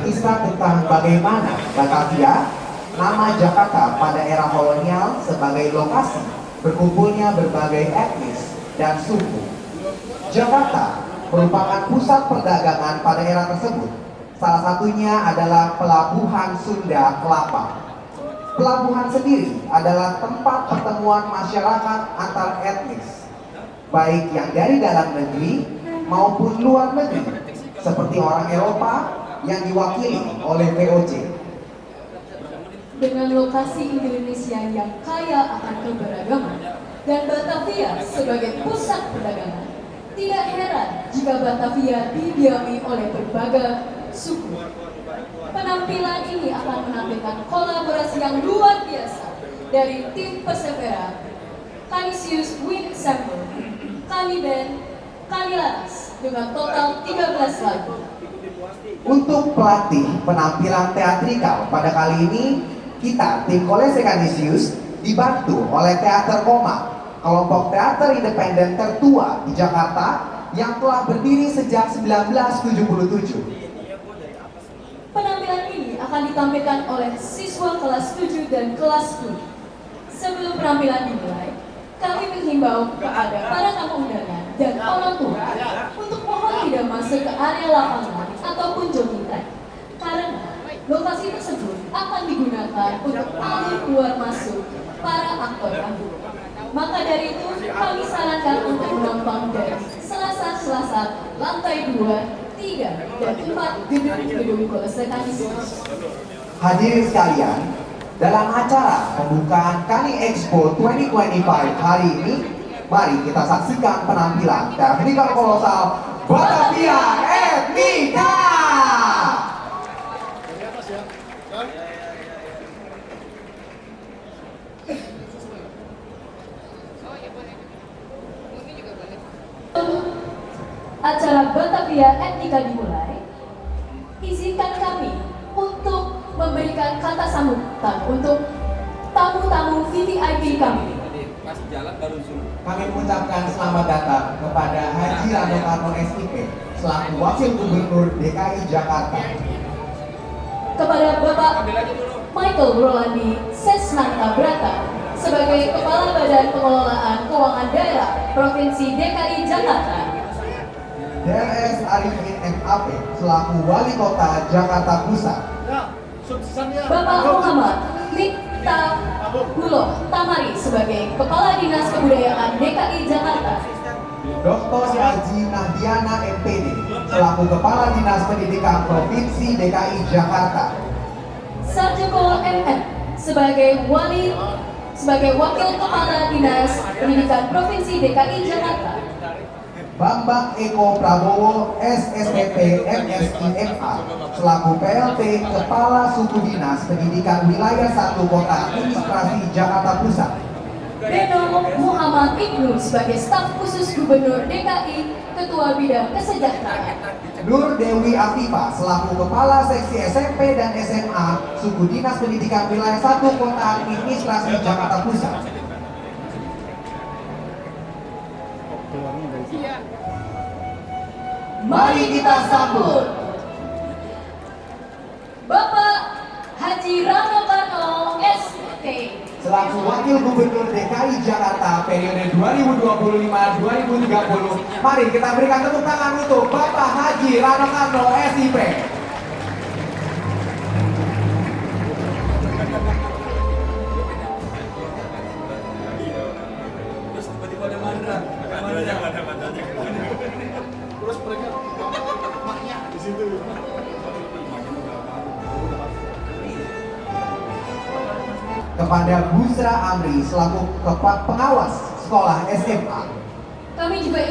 berkisah tentang bagaimana Batavia, nama Jakarta pada era kolonial sebagai lokasi berkumpulnya berbagai etnis dan suku. Jakarta merupakan pusat perdagangan pada era tersebut. Salah satunya adalah Pelabuhan Sunda Kelapa. Pelabuhan sendiri adalah tempat pertemuan masyarakat antar etnis, baik yang dari dalam negeri maupun luar negeri, seperti orang Eropa yang diwakili oleh VOC. Dengan lokasi Indonesia yang kaya akan keberagaman dan Batavia sebagai pusat perdagangan, tidak heran jika Batavia didiami oleh berbagai suku. Penampilan ini akan menampilkan kolaborasi yang luar biasa dari tim Persevera, Canisius Wind Ensemble, Caniben, Canilaras dengan total 13 lagu. Untuk pelatih penampilan teatrikal pada kali ini, kita tim Kolese Canisius dibantu oleh Teater Koma, kelompok teater independen tertua di Jakarta yang telah berdiri sejak 1977. Penampilan ini akan ditampilkan oleh siswa kelas 7 dan kelas 10. Sebelum penampilan dimulai, kami menghimbau kepada para tamu undangan dan orang tua untuk mohon tidak masuk ke area lapangan ataupun jogging track, karena lokasi tersebut akan digunakan untuk alur keluar masuk para aktor tamu. Maka dari itu, kami sarankan untuk menonton dari Selasa, lantai 2, 3, dan 4 gedung Kolese Canisius. Hadirin sekalian, dalam acara pembukaan Kani Expo 2025 hari ini, mari kita saksikan penampilan teknikal kolosal Batavia Etnika. Acara Batavia Etnika dimulai, izinkan kami untuk memberikan kata sambutan untuk tamu-tamu VVIP kami. Kami mengucapkan selamat datang kepada Haji Rano Karno SIP selaku Wakil Gubernur DKI Jakarta. Kepada Bapak Michael Rolandi Sesnanta Brata sebagai Kepala Badan Pengelolaan Keuangan Daerah Provinsi DKI Jakarta. DRS Arifin MAP selaku Wali Kota Jakarta Pusat. Bapak Muhammad Mikta Huloh Tamari sebagai Kepala Dinas Kebudayaan DKI Jakarta. Dr. Haji Nahdiana MPD selaku Kepala Dinas Pendidikan Provinsi DKI Jakarta. Sarjoko MM sebagai Wakil Kepala Dinas Pendidikan Provinsi DKI Jakarta. Bambang Eko Prabowo SSPP MSIMA selaku PLT Kepala Suku Dinas Pendidikan Wilayah 1 Kota Administrasi Jakarta Pusat. Beno Muhammad Ibnu sebagai Staf Khusus Gubernur DKI Ketua Bidang Kesejahteraan. Nur Dewi Afifa selaku Kepala Seksi SMP dan SMA Suku Dinas Pendidikan Wilayah 1 Kota Administrasi Jakarta Pusat. Mari kita sambut Bapak Haji Rano Karno ST selaku Wakil Gubernur DKI Jakarta periode 2025-2030. Mari kita berikan tepuk tangan untuk Bapak Haji Rano Karno SIP. Terus tiba-tiba ada mandra. Terus mereka maknya di situ. Kepada Busra Amri selaku pengawas sekolah SMA. Kami juga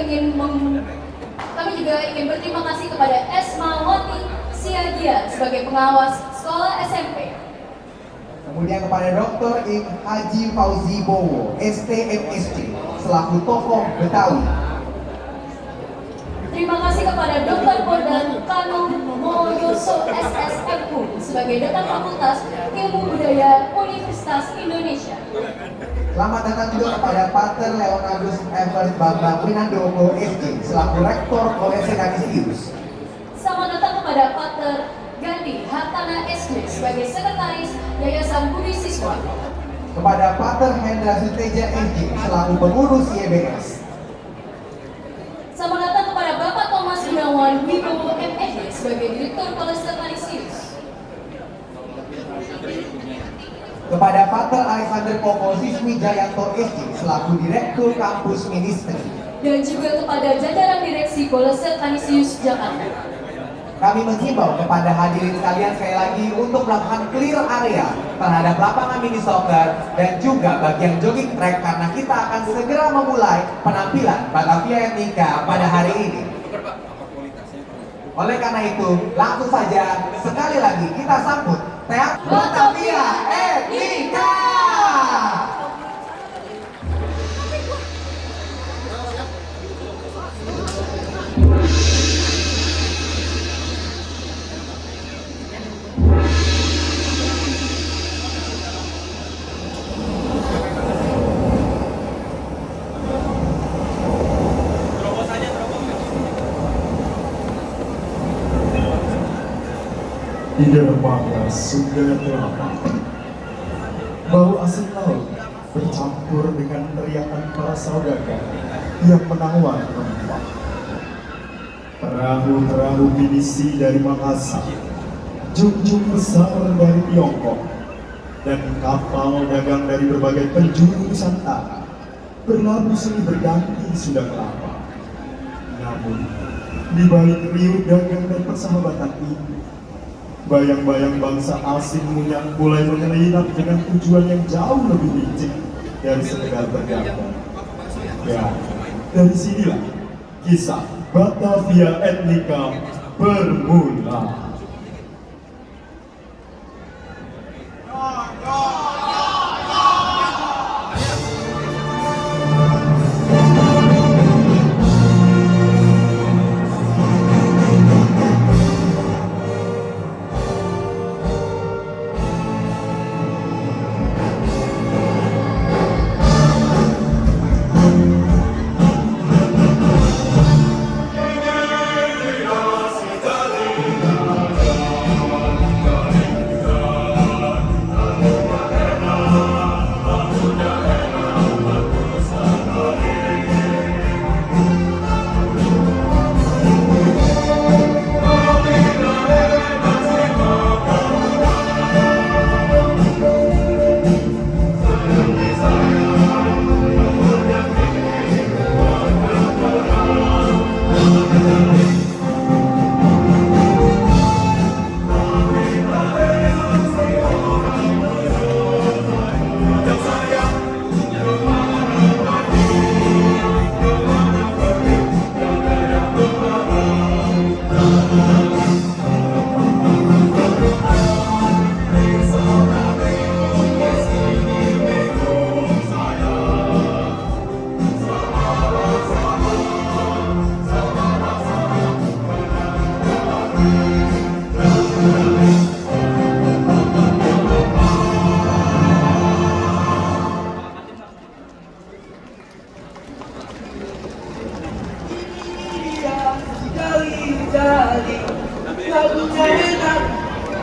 ingin berterima kasih kepada Esmawati Siagia sebagai pengawas sekolah SMP. Kemudian kepada Dr. Ing Haji Fauzi Bowo STMSC selaku tokoh Betawi. Terima kasih kepada Dr. Bondan Kanu Moyoso SSMU sebagai Dekan Fakultas Ilmu Budaya Universitas Indonesia. Selamat datang juga kepada Pater Leonardus Evert Bambang Winandoko SG selaku Rektor Kolese Canisius. Selamat datang kepada Pater Gandhi sebagai Sekretaris Yayasan Budi Siswa. Kepada Pater Hendra Suteja MJ selaku pengurus YBS. Selamat datang kepada Bapak Thomas Gunawan Wibowo MED sebagai Direktur Polsek Kanisius. Kepada Pater Alexander Koko Siswi Jayanto SJ selaku Direktur Kampus Ministeri. Dan juga kepada jajaran Direksi Polsek Kanisius Jakarta. Kami menghimbau kepada hadirin sekalian sekali lagi untuk melakukan clear area terhadap lapangan mini soccer dan juga bagian jogging track karena kita akan segera memulai penampilan Batavia Etnika pada hari ini. Oleh karena itu, langsung saja sekali lagi kita sambut Teater Batavia Etnika. Di dermaga Sungai Telaga, bau asin laut bercampur dengan teriakan para saudagar yang menawar rempah. Perahu-perahu pinisi dari Makassar, junjung besar dari Tiongkok, dan kapal dagang dari berbagai penjuru Nusantara berlabuh silih berganti di Sunda Kelapa. Namun, di balik riuh dagang dan persahabatan ini, bayang-bayang bangsa asing mulai menyelinap dengan tujuan yang jauh lebih licik dari sekedar berdagang. Ya, dari sinilah kisah Batavia Etnika bermula.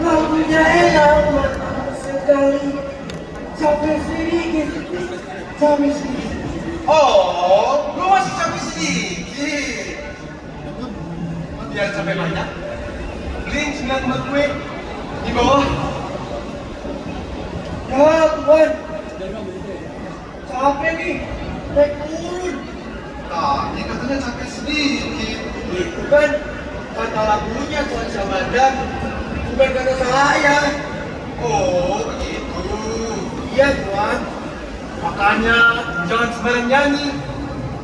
Lagunya enak sekali, capek sedikit. Oh, gue masih capek sedikit. Biar capek banyak, beliin cemilan buat gue di bawah. Ya Tuhan, capek nih, naik turun. Tadi katanya capek sedikit. Itu kan kata lagunya Tuhan Samadan, bukan kata saya. Oh, begitu. Iya Tuhan. Makanya jangan sembarang nyanyi,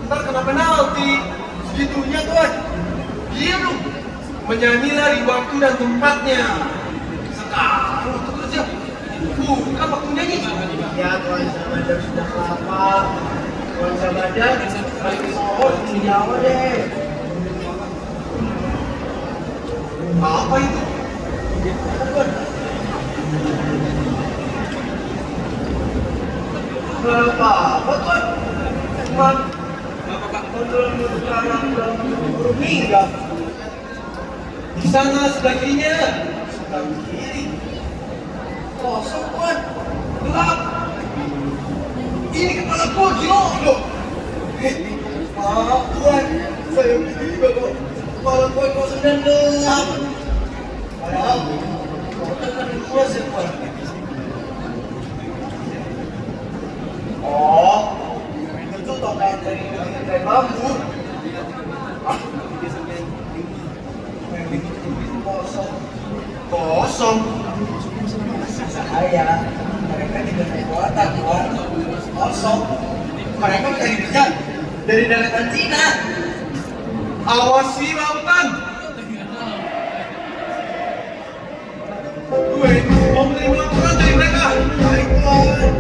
ntar kena penalti. Segitunya Tuhan. Iya dong, menyanyilah di waktu dan tempatnya. Sekarang waktu kerja, bukan waktu nyanyi. Ya Tuhan Samadan sudah lama. Tuhan Samadan balik ke Solo di Jawa deh. Apa itu? Tuhan. Apa Tuhan? Cuma kontrol sekarang belum meninggal. Di sana sebelah kirinya. Sebelah kiri. Kosong tuan. Gelap. Ini kepala gua gila loh. Maaf tuan, saya tiba kok. Kepala gua kosong dan gelap. Padahal, kota kan luas ya tuan. Oh, itu tokat dari bambu. Kosong. Kosong. Saya, mereka tidak naik kuatan, tuan. Kosong. Mereka mencari ikan dari daratan Cina. Awasi lautan. Gue mau menerima laporan dari mereka. Baik, tuan.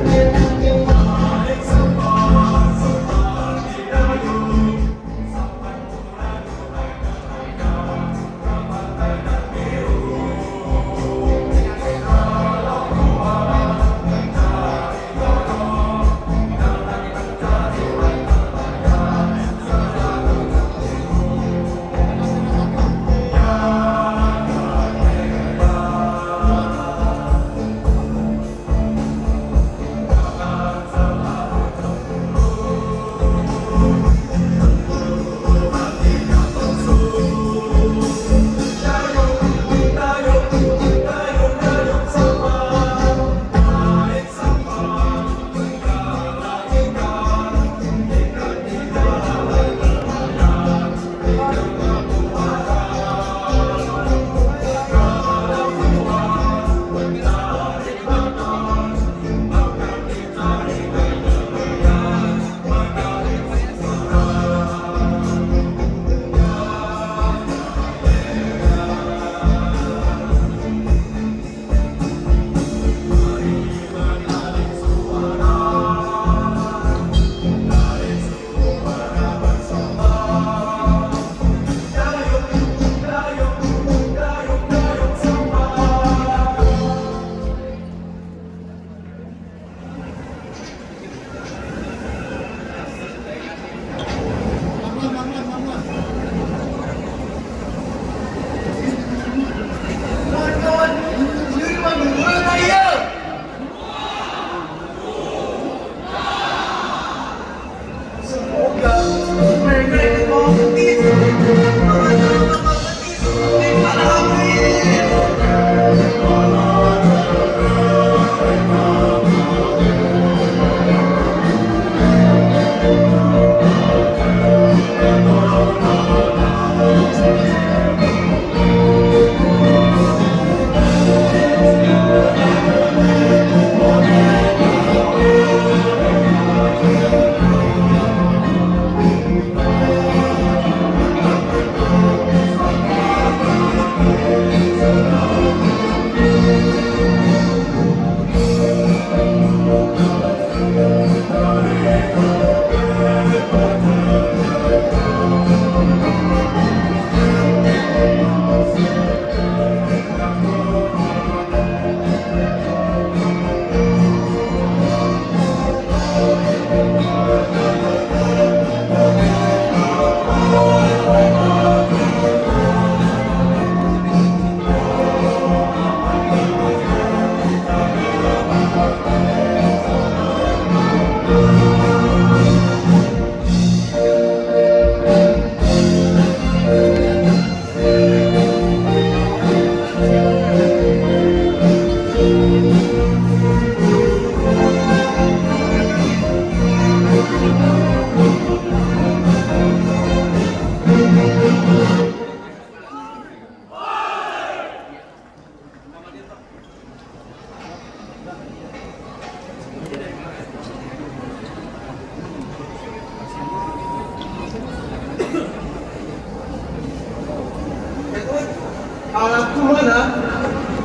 Alatku mana?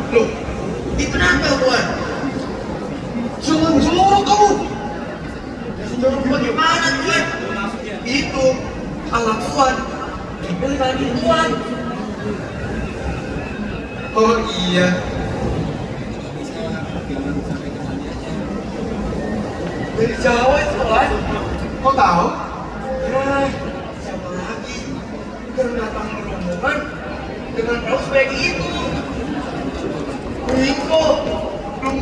Loh, Itu nempel, tuan. jangan jorok kamu. Bagaimana, tuan? Itu alat tuan. Dibeli lagi tuan. Oh iya. Dari Jawa itu, tuan. Kau tahu? Ya, siapa lagi? Karena datang rombongan dengan perahu sebaik itu. Ringo, belum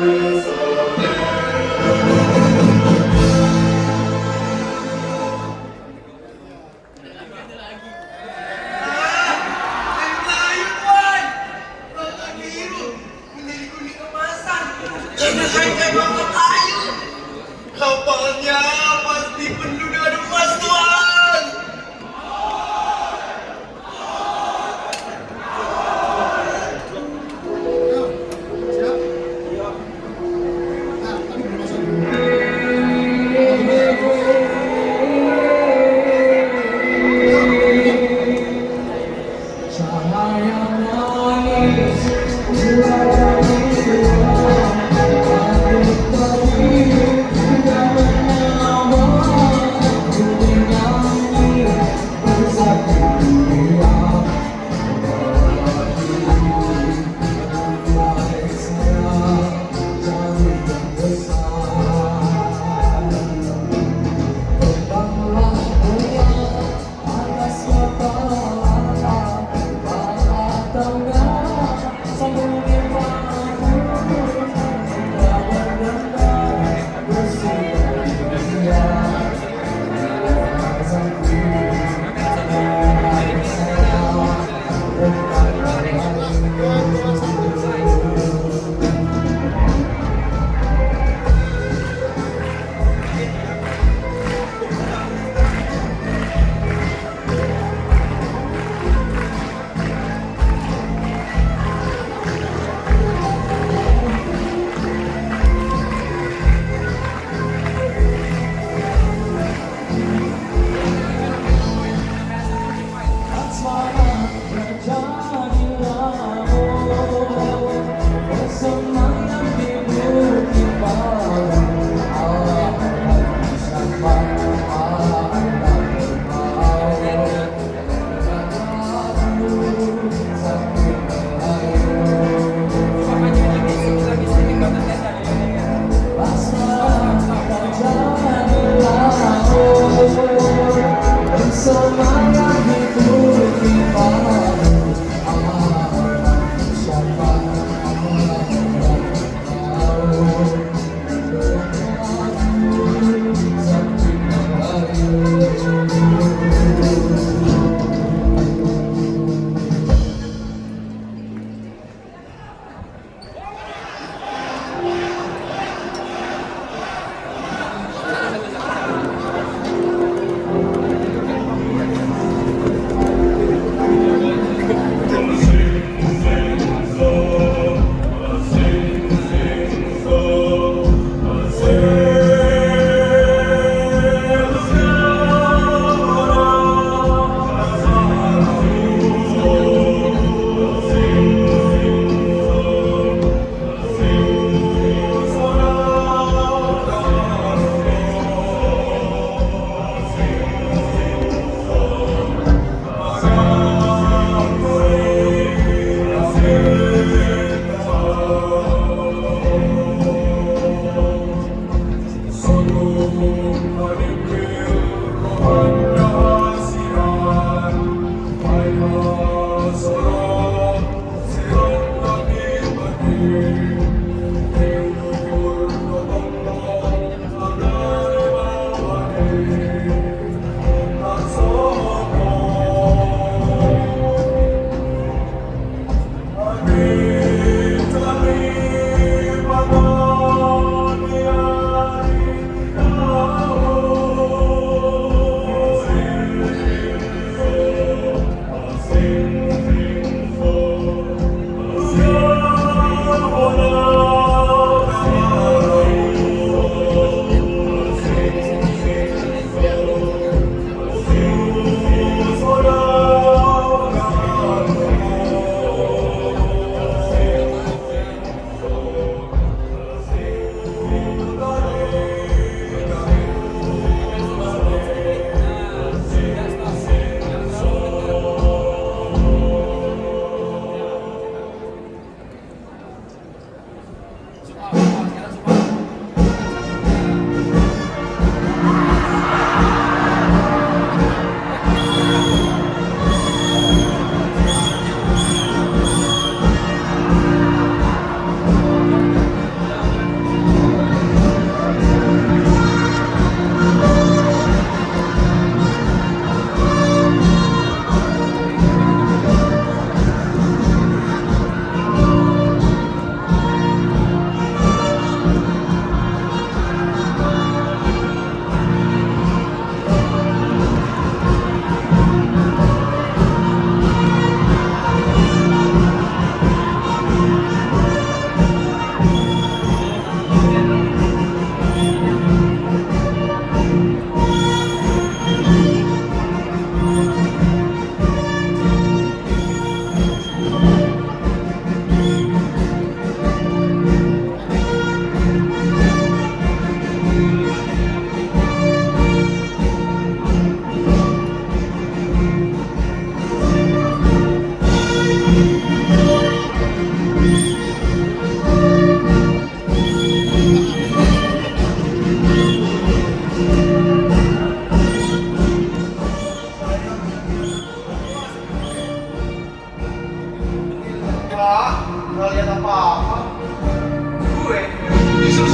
Air Melayu tuan. Rambut biru menjadi kuning kemasan. Jangan kain mangkok kayu. Kapalnya pasti penuh dengan emas tuan. Cahaya manis,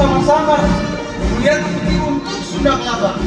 bersama-sama melihat putih untuk Sunda Kelapa.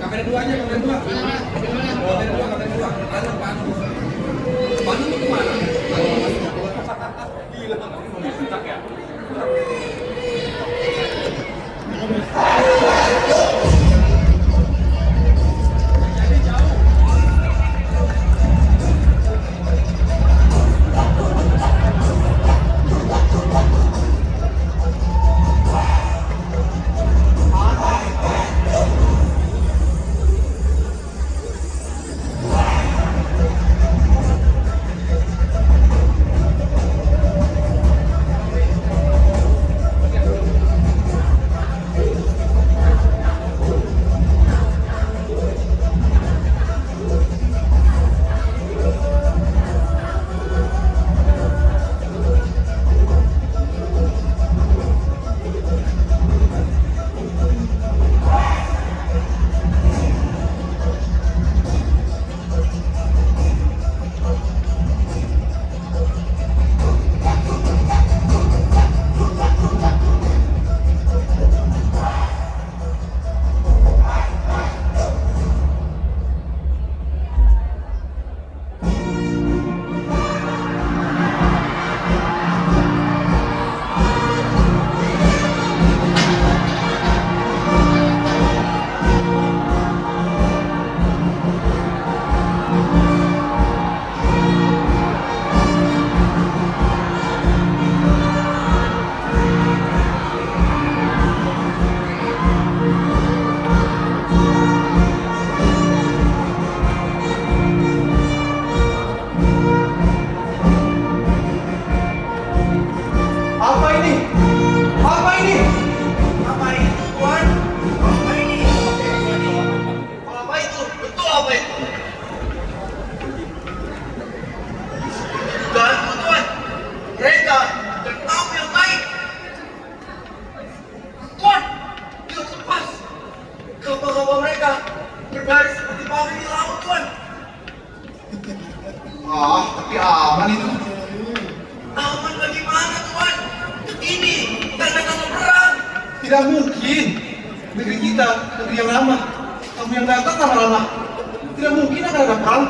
Kamera dua aja, kamera dua. Kamera dua. Panu. Panu itu kemana? Gila, mau disentak ya? berbaris seperti paling di laut, Tuan. Ah, tapi aman itu. Aman bagaimana, Tuan? Ini tanda-tanda perang. Tidak mungkin. Negeri kita, negeri yang ramah. Kamu yang datang lama-lama. Tidak mungkin akan ada perang.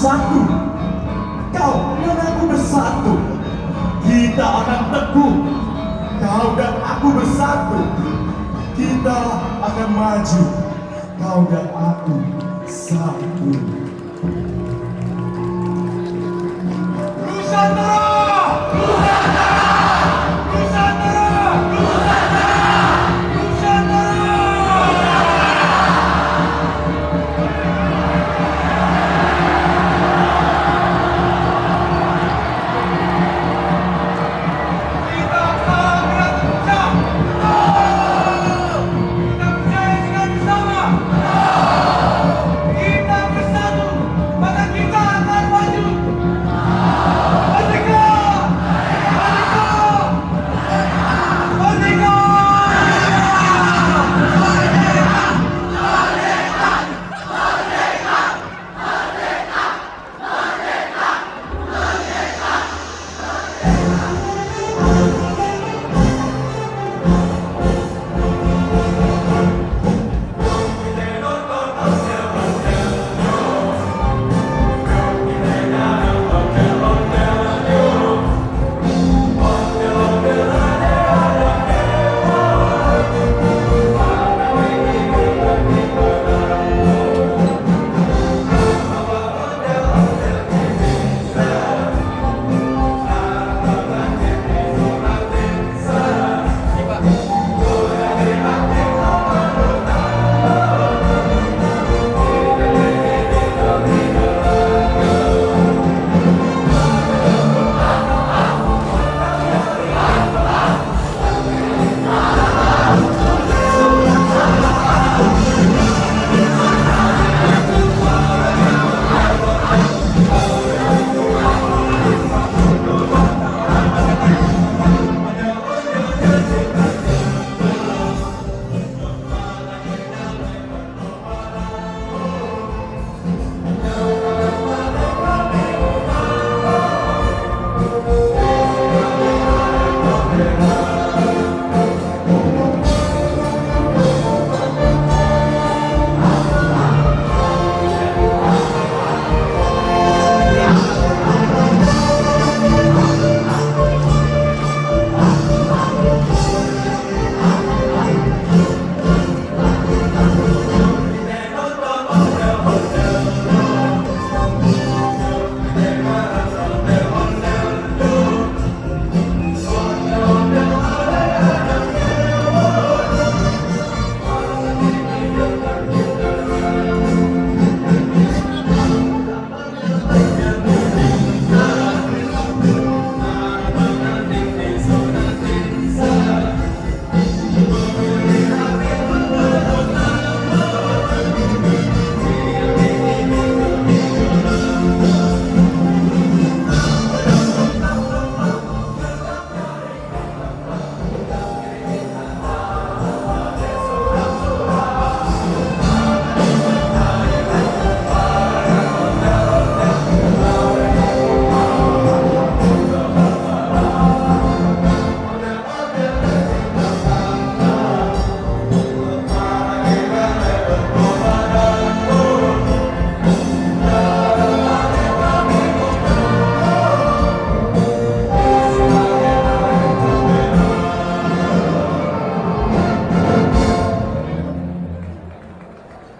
bersatu. Kau dan aku bersatu. Kita akan teguh. Kau dan aku bersatu. Kita akan maju. Kau dan aku satu. Nusantara!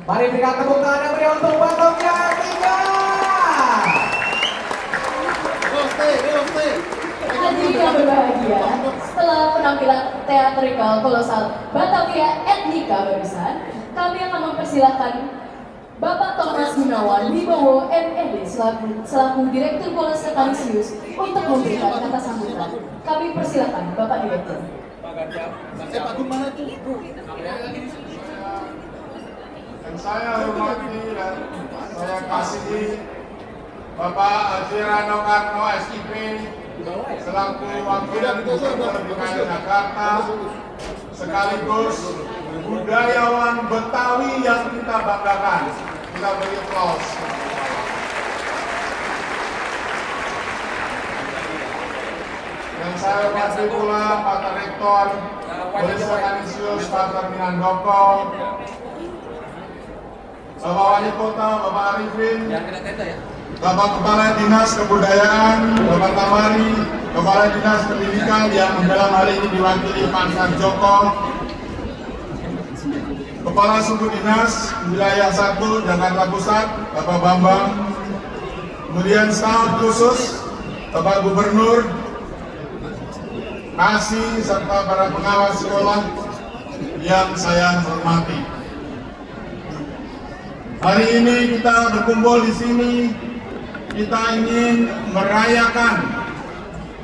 Mari berikan tepuk tangan yang meriah untuk Batavia Etnika. Hadirin yang berbahagia, setelah penampilan teatrikal kolosal Batavia Etnika barusan, kami akan mempersilahkan Bapak Thomas Gunawan Wibowo MED selaku Direktur Polres Sekanisius untuk memberikan kata sambutan. Kami persilahkan Bapak Direktur. Dan saya hormati dan saya kasihi Bapak Haji Rano Karno SIP selaku Wakil Gubernur DKI Jakarta sekaligus budayawan Betawi yang kita banggakan. Kita beri aplaus. Dan saya hormati pula Pak Rektor Polres Sekanisius Pak Ferdinand Doko, Bapak Wali Kota, Bapak Arifin, Bapak Kepala Dinas Kebudayaan, Bapak Tamari, Kepala Dinas Pendidikan yang dalam hari ini diwakili Pak Sarjoko, Kepala Suku Dinas Wilayah 1 Jakarta Pusat, Bapak Bambang, kemudian staf khusus Bapak Gubernur, kasih serta para pengawas sekolah yang saya hormati. Hari ini kita berkumpul di sini, kita ingin merayakan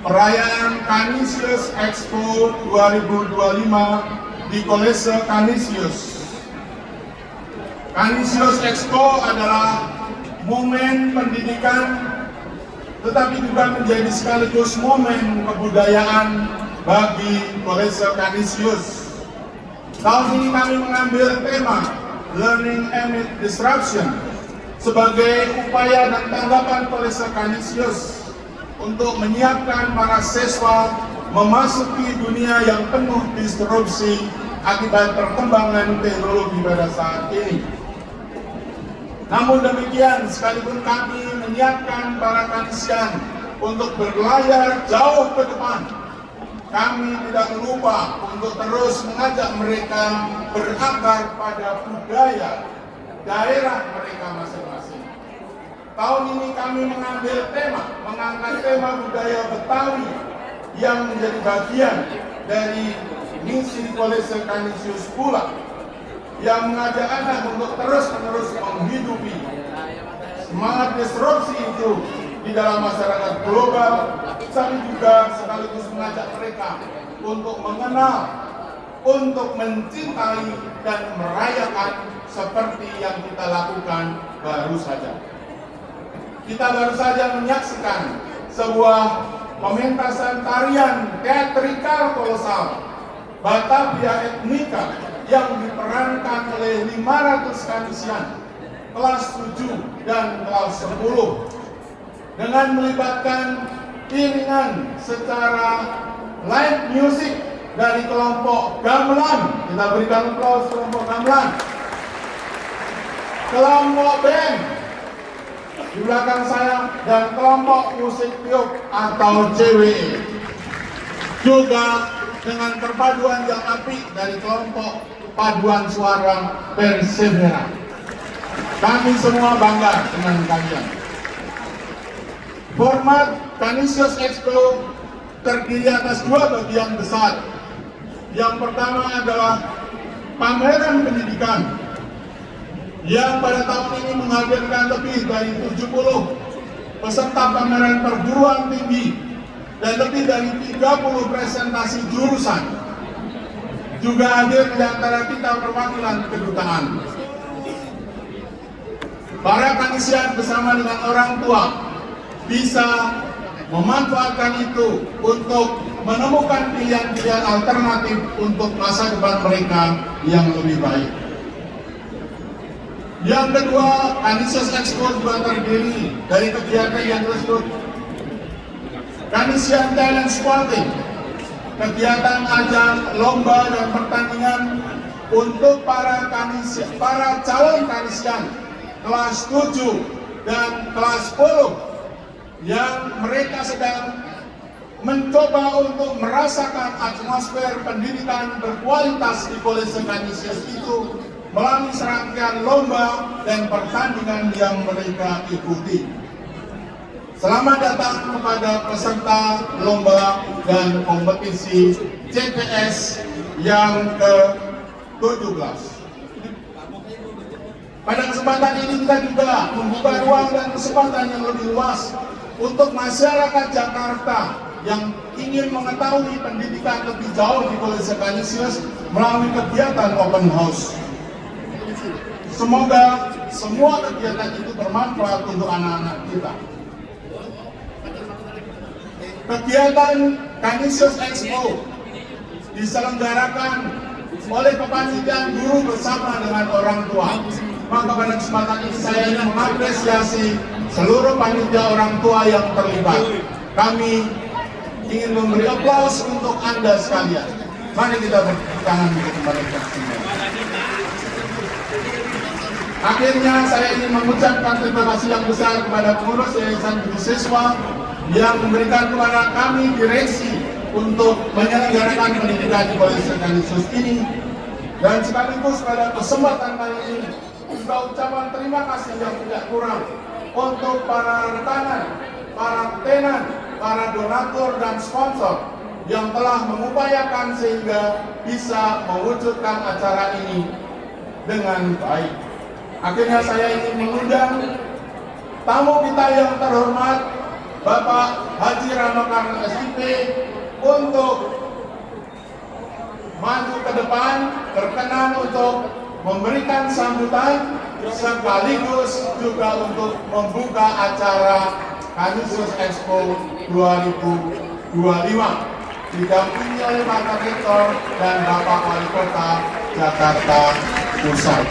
perayaan Canisius Expo 2025 di Kolese Canisius. Canisius Expo adalah momen pendidikan, tetapi juga menjadi sekaligus momen kebudayaan bagi Kolese Canisius. Tahun ini kami mengambil tema Learning Amid Disruption sebagai upaya dan tanggapan Kolese Canisius untuk menyiapkan para siswa memasuki dunia yang penuh disrupsi akibat perkembangan teknologi pada saat ini. Namun demikian, sekalipun kami menyiapkan para Canisian untuk berlayar jauh ke depan, kami tidak lupa untuk terus mengajak mereka berakar pada budaya daerah mereka masing-masing. Tahun ini kami mengangkat tema budaya Betawi yang menjadi bagian dari misi Kolese Canisius pula, yang mengajak anak untuk terus-menerus menghidupi semangat disrupsi itu di dalam masyarakat global, tapi juga sekaligus mengajak mereka untuk mengenal, untuk mencintai dan merayakan seperti yang kita lakukan baru saja. Kita baru saja menyaksikan sebuah pementasan tarian teatrikal kolosal Batavia Etnika yang diperankan oleh 500 Canisian kelas 7 dan kelas 10 dengan melibatkan iringan secara live music dari kelompok gamelan. Kita berikan aplaus kelompok gamelan. Kelompok band di belakang saya dan kelompok musik tiup atau CWE. Juga dengan perpaduan yang apik dari kelompok paduan suara Persevera. Kami semua bangga dengan kalian. Format Canisius Expo terdiri atas dua bagian besar. Yang pertama adalah pameran pendidikan yang pada tahun ini menghadirkan lebih dari 70 peserta pameran perguruan tinggi dan lebih dari 30 presentasi jurusan. Juga hadir di antara kita perwakilan kedutaan. Para Canisian bersama dengan orang tua bisa memanfaatkan itu untuk menemukan pilihan-pilihan alternatif untuk masa depan mereka yang lebih baik. Yang kedua, Canisius Expo juga terdiri dari kegiatan yang disebut Canisian Talent Scouting, kegiatan ajang lomba dan pertandingan untuk para calon Canisian kelas 7 dan kelas 10 yang mereka sedang mencoba untuk merasakan atmosfer pendidikan berkualitas di Kolese Canisius itu melalui serangkaian lomba dan pertandingan yang mereka ikuti. Selamat datang kepada peserta lomba dan kompetisi CPS yang ke-17. Pada kesempatan ini kita juga membuka ruang dan kesempatan yang lebih luas untuk masyarakat Jakarta yang ingin mengetahui pendidikan lebih jauh di Kolese Canisius melalui kegiatan open house. Semoga semua kegiatan itu bermanfaat untuk anak-anak kita. Kegiatan Canisius Expo diselenggarakan oleh kepanitiaan guru bersama dengan orang tua. Maka pada kesempatan ini saya ingin mengapresiasi seluruh panitia orang tua yang terlibat. Kami ingin memberi aplaus untuk Anda sekalian. Mari kita bertepuk tangan untuk mereka semua. Akhirnya saya ingin mengucapkan terima kasih yang besar kepada pengurus Yayasan Budi Siswa yang memberikan kepada kami direksi untuk menyelenggarakan pendidikan di College Canisius ini. Dan sekaligus pada kesempatan kali ini juga ucapan terima kasih yang tidak kurang untuk para rekanan, para tenan, para donatur dan sponsor yang telah mengupayakan sehingga bisa mewujudkan acara ini dengan baik. Akhirnya saya ingin mengundang tamu kita yang terhormat Bapak Haji Rano Karno SIP untuk maju ke depan, berkenan untuk memberikan sambutan sekaligus juga untuk membuka acara Canisius Expo 2025 didampingi oleh Pak Rektor dan Bapak Wali Kota Jakarta Pusat.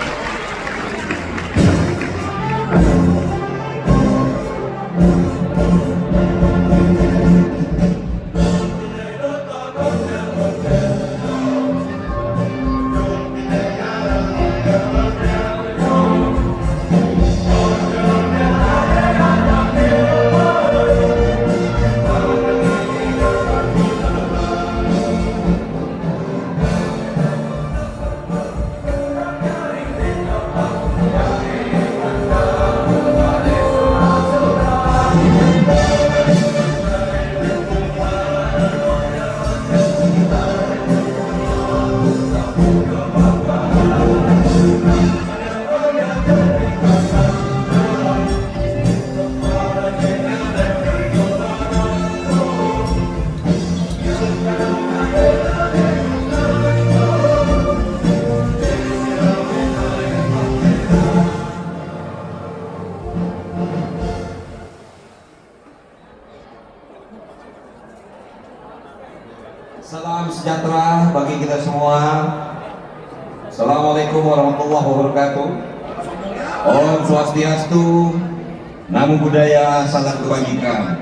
Salam sejahtera bagi kita semua. Assalamualaikum warahmatullahi wabarakatuh. Om Swastiastu, Namo Buddhaya, salam kebajikan.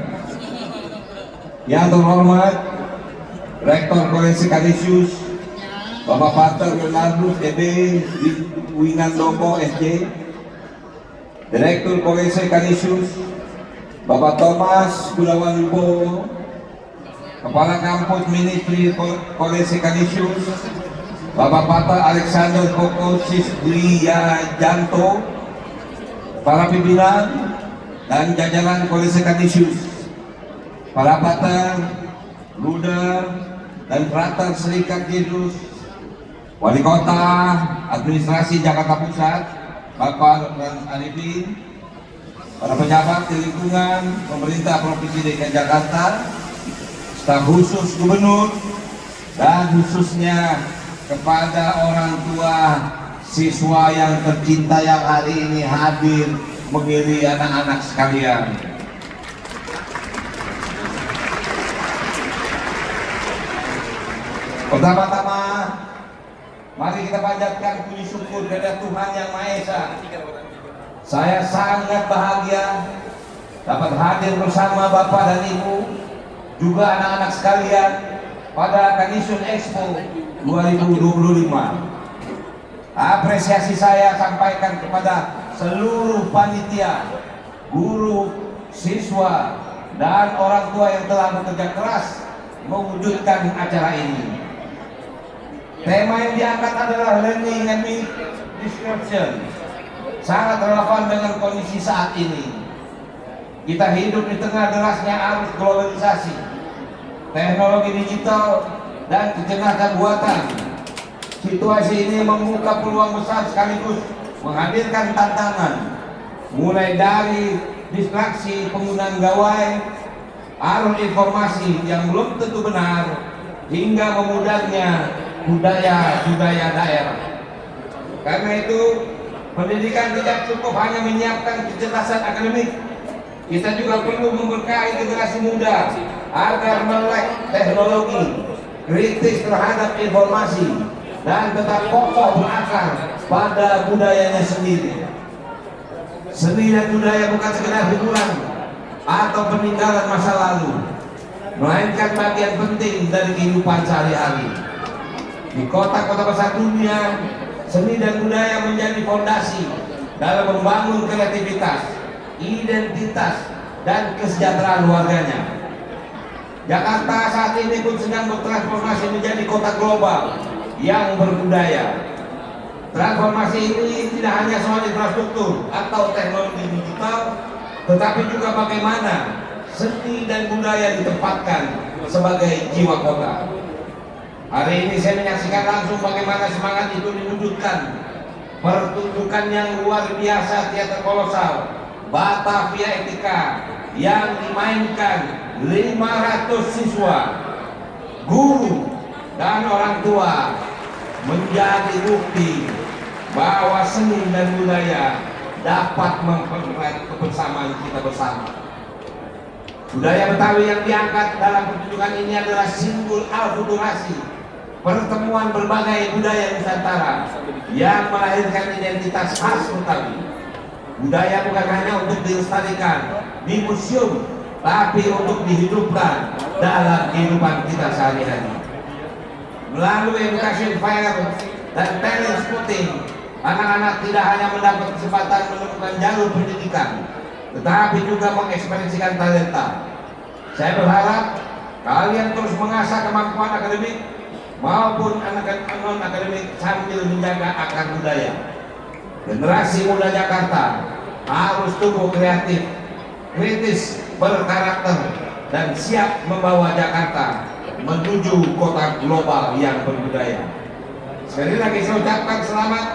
Yang terhormat Rektor College Canisius Bapak Pater Leonardus DB Winandoko SJ, Direktur College Canisius Bapak Thomas Gunawan Wibowo, Kepala Kampus Ministry College Canisius Bapak Pater Alexander Koko Sisdriyajanto, para pimpinan dan jajaran College Canisius, para pater, luda, dan frater Serikat Yesus, Wali Kota, Administrasi Jakarta Pusat, Bapak dan Arifin, para pejabat di lingkungan pemerintah Provinsi DKI Jakarta, staf khusus gubernur, dan khususnya kepada orang tua siswa yang tercinta yang hari ini hadir mengiringi anak-anak sekalian. Pertama-tama, mari kita panjatkan puji syukur kepada Tuhan Yang Maha Esa. Saya sangat bahagia dapat hadir bersama Bapak dan Ibu, juga anak-anak sekalian pada Canisius Expo 2025. Apresiasi saya sampaikan kepada seluruh panitia, guru, siswa, dan orang tua yang telah bekerja keras mewujudkan acara ini. Tema yang diangkat adalah learning and disruption. Sangat relevan dengan kondisi saat ini. Kita hidup di tengah derasnya arus globalisasi, teknologi digital, dan kecerdasan buatan. Situasi ini membuka peluang besar sekaligus menghadirkan tantangan, mulai dari distraksi penggunaan gawai, arus informasi yang belum tentu benar, hingga memudahnya budaya daerah. Karena itu, pendidikan tidak cukup hanya menyiapkan kecerdasan akademik. Kita juga perlu memberkahi generasi muda agar melek teknologi, kritis terhadap informasi, dan tetap kokoh berakar pada budayanya sendiri. Seni dan budaya bukan sekedar hiburan atau peninggalan masa lalu, melainkan bagian penting dari kehidupan sehari-hari. Di kota-kota besar dunia, seni dan budaya menjadi fondasi dalam membangun kreativitas, identitas, dan kesejahteraan warganya. Jakarta saat ini pun sedang bertransformasi menjadi kota global yang berbudaya. Transformasi ini tidak hanya soal infrastruktur atau teknologi digital, tetapi juga bagaimana seni dan budaya ditempatkan sebagai jiwa kota. Hari ini saya menyaksikan langsung bagaimana semangat itu diwujudkan. Pertunjukan yang luar biasa teater kolosal Batavia Etika yang dimainkan 500 siswa, guru, dan orang tua menjadi bukti bahwa seni dan budaya dapat mempererat kebersamaan kita bersama. Budaya Betawi yang diangkat dalam pertunjukan ini adalah simbol alkulturasi, pertemuan berbagai budaya Nusantara yang melahirkan identitas khas Betawi. Budaya bukan hanya untuk dilestarikan di museum, tapi untuk dihidupkan dalam kehidupan kita sehari-hari. Melalui education fair dan talent scouting, anak-anak tidak hanya mendapat kesempatan menemukan jalur pendidikan, tetapi juga mengekspresikan talenta. Saya berharap kalian terus mengasah kemampuan akademik maupun non-akademik sambil menjaga akar budaya. Generasi muda Jakarta harus tumbuh kreatif, kritis, berkarakter, dan siap membawa Jakarta menuju kota global yang berbudaya. Sekali lagi saya ucapkan selamat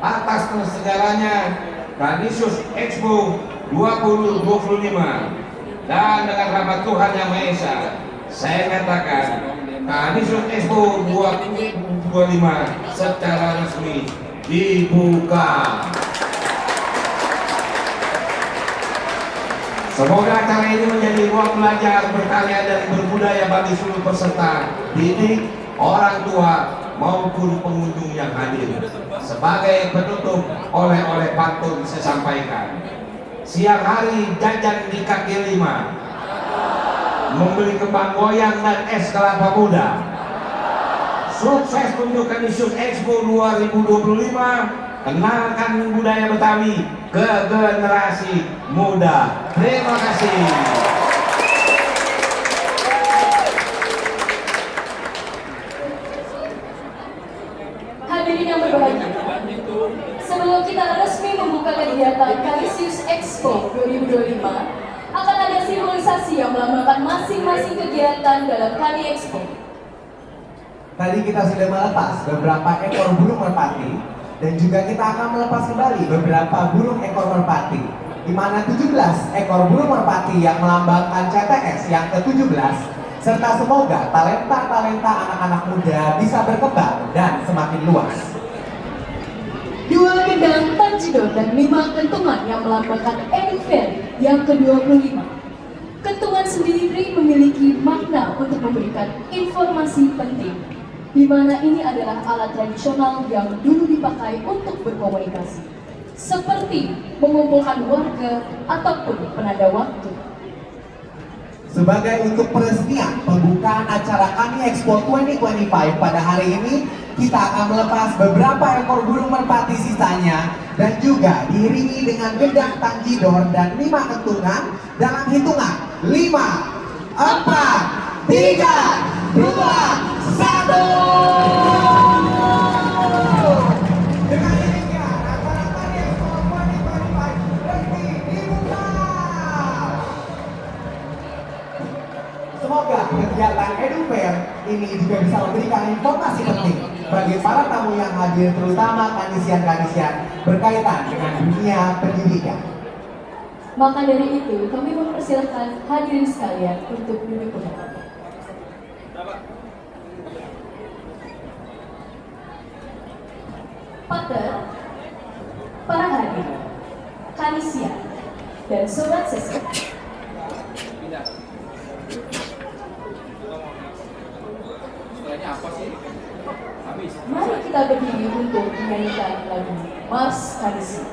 atas terselenggaranya Canisius Expo 2025, dan dengan rahmat Tuhan Yang Maha Esa saya katakan Canisius Expo 2025 secara resmi dibuka. Semoga acara ini menjadi ruang belajar, berkarya, dan berbudaya bagi seluruh peserta didik, orang tua, maupun pengunjung yang hadir. Sebagai penutup, oleh-oleh pantun saya sampaikan. Siang hari jajan di kaki lima, membeli kembang goyang dan es kelapa muda. Sukses untuk Canisius Expo 2025. Kenalkan budaya Betawi ke generasi muda. Terima kasih. Hadirin yang berbahagia, sebelum kita resmi membuka kegiatan Canisius Expo 2025, akan ada simbolisasi yang melambangkan masing-masing kegiatan dalam Cani Expo. Tadi kita sudah melepas beberapa ekor burung merpati, dan juga kita akan melepas kembali beberapa burung ekor merpati, di mana 17 ekor burung merpati yang melambangkan CTS yang ke-17, serta semoga talenta-talenta anak-anak muda bisa berkembang dan semakin luas. 2 gendang tanjidor dan 5 kentungan yang melambangkan Edu Fair yang ke-25. Kentungan sendiri memiliki makna untuk memberikan informasi penting, di mana ini adalah alat tradisional yang dulu dipakai untuk berkomunikasi, seperti mengumpulkan warga ataupun penanda waktu. Sebagai untuk peresmian pembukaan acara Cani Expo 2025 pada hari ini, kita akan melepas beberapa ekor burung merpati sisanya, dan juga diiringi dengan gendang tanjidor dan 5 kentungan dalam hitungan 5, 4, 3, 2, 1. Dengan demikian, acara Cani Expo 2025 resmi dibuka. Semoga kegiatan Edu Fair ini juga bisa memberikan informasi penting bagi para tamu yang hadir, terutama kanisian-kanisian berkaitan dengan dunia pendidikan. Maka dari itu, kami mempersilahkan hadirin sekalian untuk duduk kembali. Pater, para hadirin, kanisian, dan sobat sesi. Mari kita berdiri untuk menyanyikan lagu Mars Kanisius.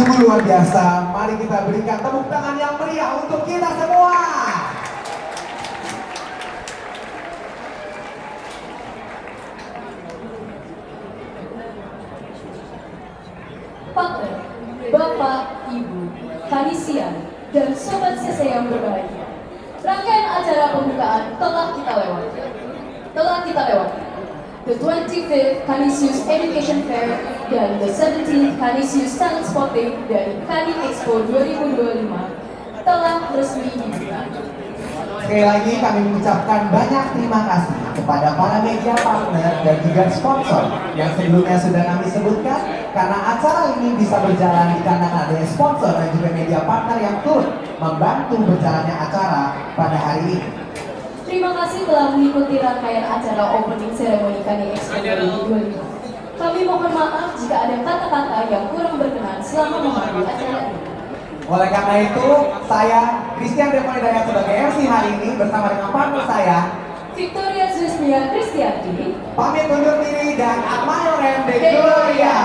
Sungguh luar biasa. Mari kita berikan tepuk tangan yang meriah untuk kita semua. Partner, Bapak, Ibu, Kanisian, dan Sobat CC yang berbahagia. Rangkaian acara pembukaan telah kita lewati. The 25th Kanisius Education Fair dan the 17th Kanisius Talent Spotting dari Kani Expo 2025 telah resmi dibuka. Sekali lagi kami mengucapkan banyak terima kasih kepada para media partner dan juga sponsor yang sebelumnya sudah kami sebutkan, karena acara ini bisa berjalan dikarenakan adanya sponsor dan juga media partner yang turut membantu berjalannya acara pada hari ini. Terima kasih telah mengikuti rangkaian acara opening ceremony Kani Expo 2025. Kami mohon maaf jika ada kata-kata yang kurang berkenan selama memandu acara ini. Oleh karena itu, saya Christian Devon Hidayat sebagai MC hari ini bersama dengan partner saya Victoria Zulsmia Kristianti pamit undur diri dan Akmal Rem de Gloria.